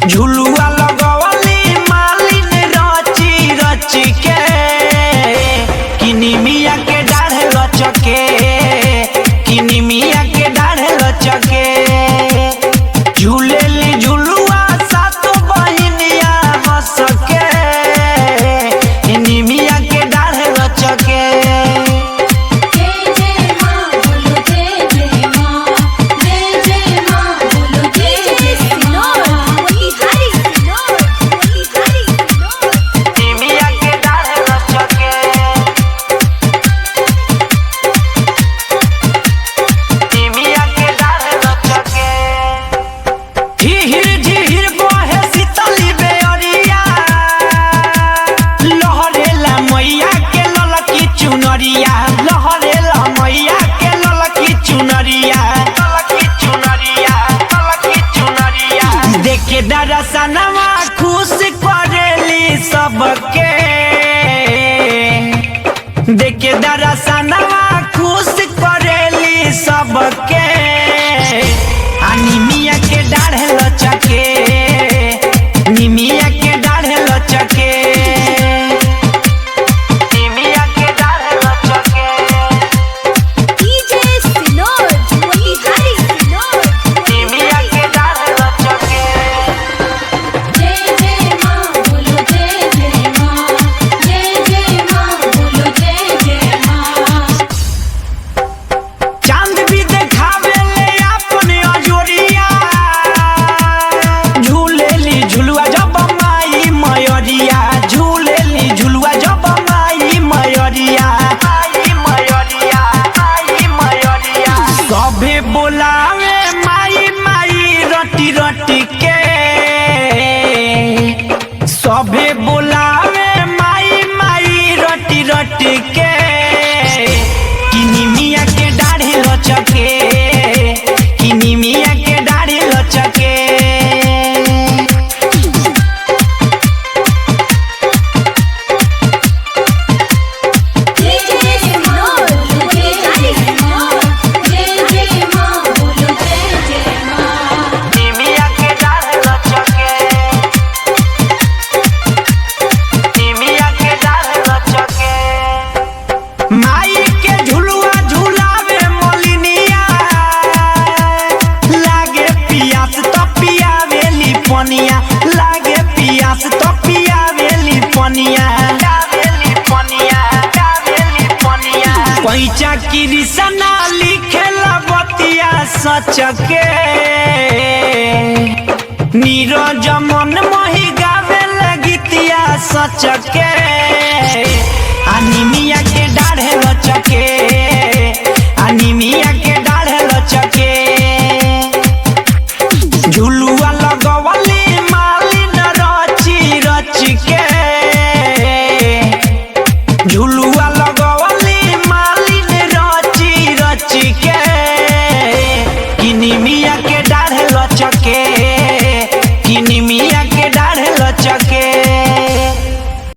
झुलुआ लगवली मालिन रची रची के किनिमिया के डाढ़ लचके किनिमिया के डाढ़ लचके झूलेली झुलुआ सातो बहिनिया हंस के किनिमिया के डाढ़ लचके। लहरेला मैया के ललकी चुनरिया देखे दरसनवा खुश करेली सबके देखे दरसनवा खुश करेली सबके निमिया के डाढ़ लचके निमिया के डाढ़ लचके सभे बोलावे माई माई रटी रटी के सभे बोलावे माई माई रटी रटी के किनिमिया के डाढ़े लचके किनिमिया के डाढ़े लचके। माई के झुलुआ झुलावे मोलिनिया लागे पियास तो पियावेली पनिया लागे पियास तो पियावेली पनिया पैचा कृष्णा लिखेला बतिया सच के नीरज मन मोहि गावे गीतिया सच के निमिया के डाढ़े लचके।